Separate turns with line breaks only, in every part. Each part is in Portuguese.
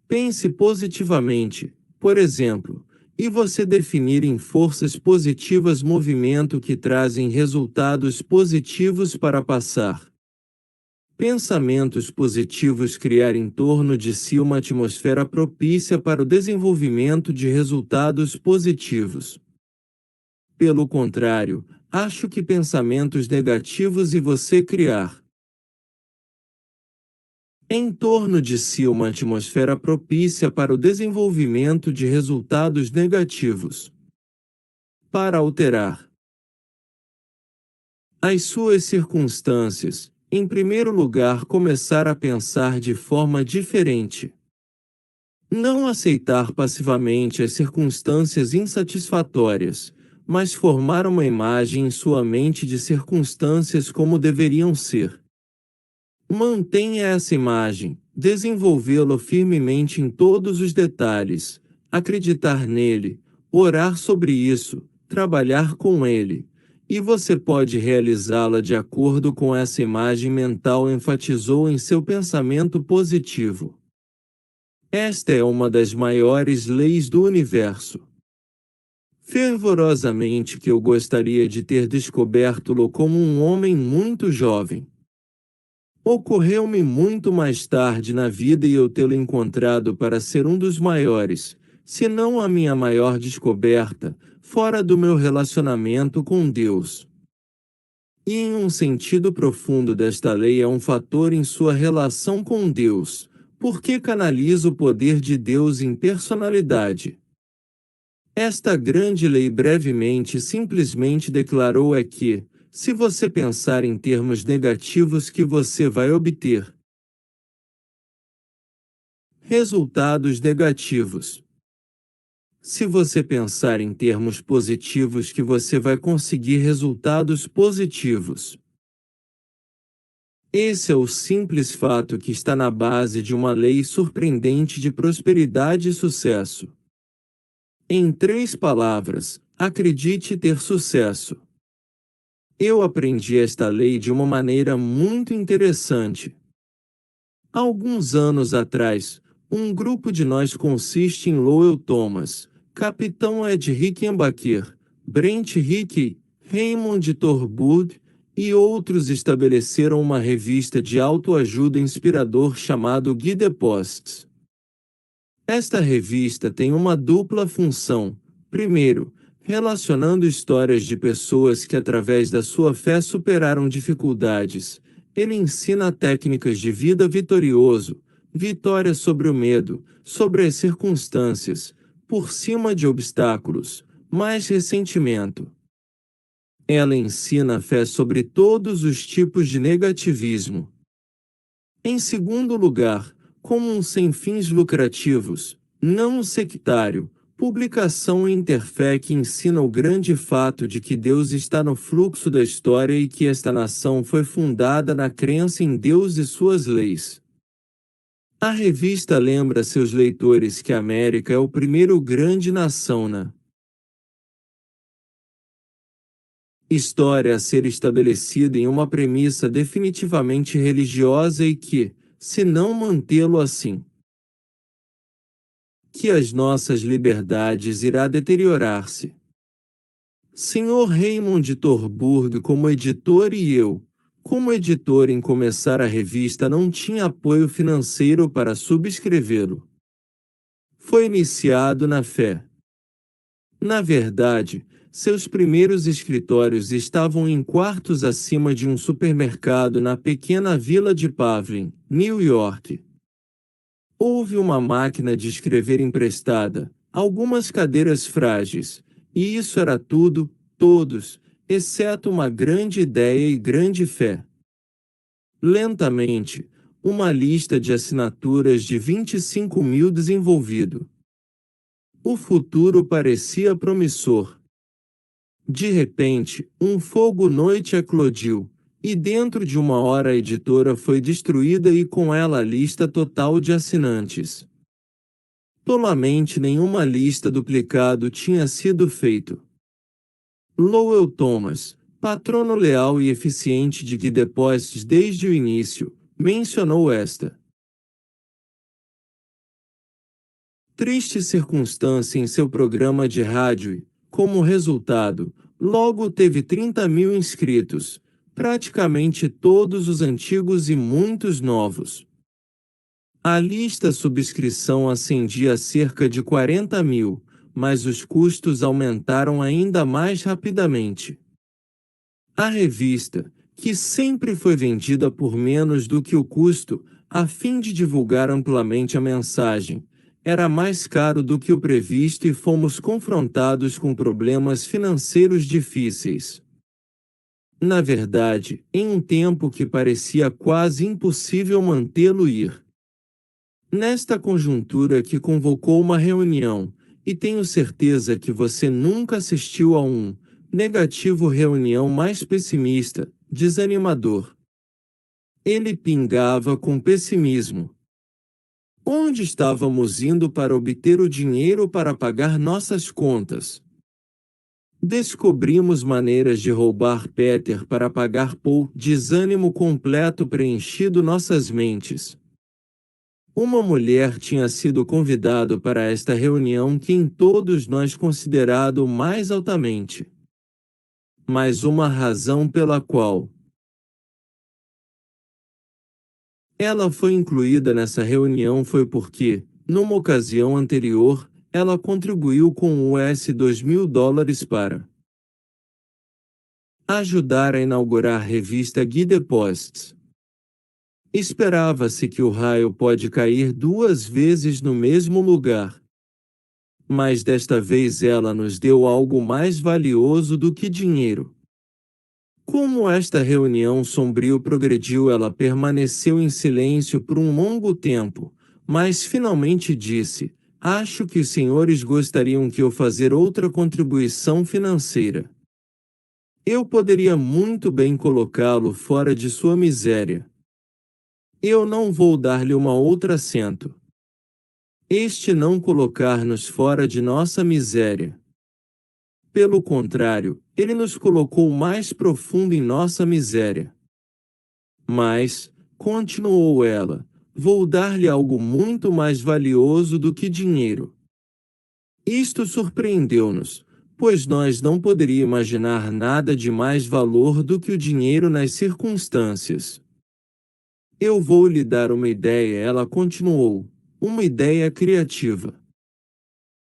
Pense positivamente, por exemplo, e você definir em forças positivas movimento que trazem resultados positivos para passar. Pensamentos positivos criar em torno de si uma atmosfera propícia para o desenvolvimento de resultados positivos. Pelo contrário, acho que pensamentos negativos e você criar em torno de si uma atmosfera propícia para o desenvolvimento de resultados negativos. Para alterar as suas circunstâncias, em primeiro lugar, começar a pensar de forma diferente. Não aceitar passivamente as circunstâncias insatisfatórias, mas formar uma imagem em sua mente de circunstâncias como deveriam ser. Mantenha essa imagem, desenvolvê-la firmemente em todos os detalhes, acreditar nele, orar sobre isso, trabalhar com ele. E você pode realizá-la de acordo com essa imagem mental enfatizou em seu pensamento positivo. Esta é uma das maiores leis do universo. Fervorosamente que eu gostaria de ter descoberto-lo como um homem muito jovem. Ocorreu-me muito mais tarde na vida e eu tê-lo encontrado para ser um dos maiores, se não a minha maior descoberta, fora do meu relacionamento com Deus. E em um sentido profundo desta lei é um fator em sua relação com Deus, porque canaliza o poder de Deus em personalidade. Esta grande lei brevemente e simplesmente declarou é que, se você pensar em termos negativos que você vai obter resultados negativos. Se você pensar em termos positivos que você vai conseguir resultados positivos. Esse é o simples fato que está na base de uma lei surpreendente de prosperidade e sucesso. Em 3 palavras, acredite ter sucesso. Eu aprendi esta lei de uma maneira muito interessante. Alguns anos atrás, um grupo de nós consiste em Lowell Thomas, Capitão Ed Rickenbacker, Brent Hickey, Raymond Torbudd e outros estabeleceram uma revista de autoajuda inspirador chamado Guy de Posts. Esta revista tem uma dupla função. Primeiro, relacionando histórias de pessoas que através da sua fé superaram dificuldades. Ele ensina técnicas de vida vitorioso, vitória sobre o medo, sobre as circunstâncias, por cima de obstáculos, mais ressentimento. Ela ensina a fé sobre todos os tipos de negativismo. Em segundo lugar, como um sem fins lucrativos, não um sectário, publicação Interfé que ensina o grande fato de que Deus está no fluxo da história e que esta nação foi fundada na crença em Deus e suas leis. A revista lembra seus leitores que a América é o primeiro grande nação na história a ser estabelecida em uma premissa definitivamente religiosa e que, se não mantê-lo assim, que as nossas liberdades irá deteriorar-se. Sr. Raymond Torburg como editor e eu, como editor em começar a revista não tinha apoio financeiro para subscrevê-lo. Foi iniciado na fé. Na verdade, seus primeiros escritórios estavam em quartos acima de um supermercado na pequena vila de Pavlin, New York. Houve uma máquina de escrever emprestada, algumas cadeiras frágeis, e isso era tudo, todos, exceto uma grande ideia e grande fé. Lentamente, uma lista de assinaturas de 25.000 desenvolvido. O futuro parecia promissor. De repente, um fogo-noite eclodiu, e dentro de uma hora a editora foi destruída e com ela a lista total de assinantes. Tolamente nenhuma lista duplicado tinha sido feito. Lowell Thomas, patrono leal e eficiente de Guy de Posts desde o início, mencionou esta Triste circunstância em seu programa de rádio e, como resultado, logo teve 30.000 inscritos, praticamente todos os antigos e muitos novos. A lista subscrição ascendia a cerca de 40.000, mas os custos aumentaram ainda mais rapidamente. A revista, que sempre foi vendida por menos do que o custo, a fim de divulgar amplamente a mensagem, era mais caro do que o previsto e fomos confrontados com problemas financeiros difíceis. Na verdade, em um tempo que parecia quase impossível mantê-lo ir. Nesta conjuntura que convocou uma reunião, e tenho certeza que você nunca assistiu a um negativo reunião mais pessimista, desanimador. Ele pingava com pessimismo. Onde estávamos indo para obter o dinheiro para pagar nossas contas? Descobrimos maneiras de roubar Peter para pagar Paul. Desânimo completo preenchido nossas mentes. Uma mulher tinha sido convidado para esta reunião que em todos nós considerado mais altamente. Mas uma razão pela qual ela foi incluída nessa reunião foi porque, numa ocasião anterior, ela contribuiu com US $2.000 para ajudar a inaugurar a revista Guide Posts. Esperava-se que o raio pode cair 2 vezes no mesmo lugar. Mas desta vez ela nos deu algo mais valioso do que dinheiro. Como esta reunião sombrio progrediu, ela permaneceu em silêncio por um longo tempo, mas finalmente disse: "Acho que os senhores gostariam que eu fazer outra contribuição financeira. Eu poderia muito bem colocá-lo fora de sua miséria. Eu não vou dar-lhe uma outra assento. Este não colocar-nos fora de nossa miséria. Pelo contrário, ele nos colocou mais profundo em nossa miséria. Mas, continuou ela, vou dar-lhe algo muito mais valioso do que dinheiro." Isto surpreendeu-nos, pois nós não poderíamos imaginar nada de mais valor do que o dinheiro nas circunstâncias. "Eu vou lhe dar uma ideia", ela continuou, "uma ideia criativa.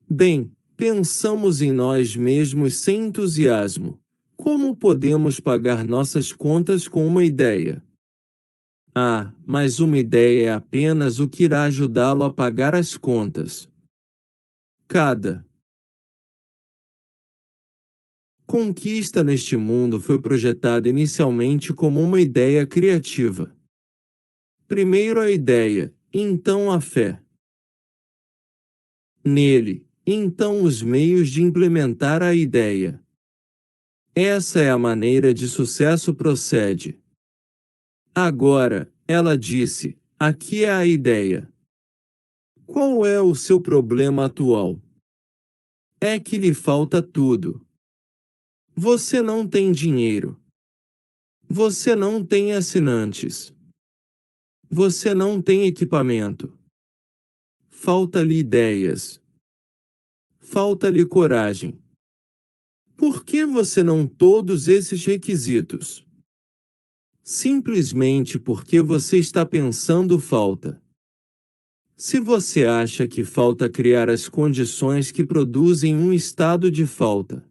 Bem, pensamos em nós mesmos sem entusiasmo. Como podemos pagar nossas contas com uma ideia? Ah, mas uma ideia é apenas o que irá ajudá-lo a pagar as contas. Cada conquista neste mundo foi projetada inicialmente como uma ideia criativa. Primeiro a ideia, então a fé nele, então os meios de implementar a ideia. Essa é a maneira de sucesso procede. Agora, ela disse, aqui é a ideia. Qual é o seu problema atual? É que lhe falta tudo. Você não tem dinheiro. Você não tem assinantes. Você não tem equipamento. Falta-lhe ideias. Falta-lhe coragem. Por que você não tem todos esses requisitos? Simplesmente porque você está pensando falta. Se você acha que falta criar as condições que produzem um estado de falta,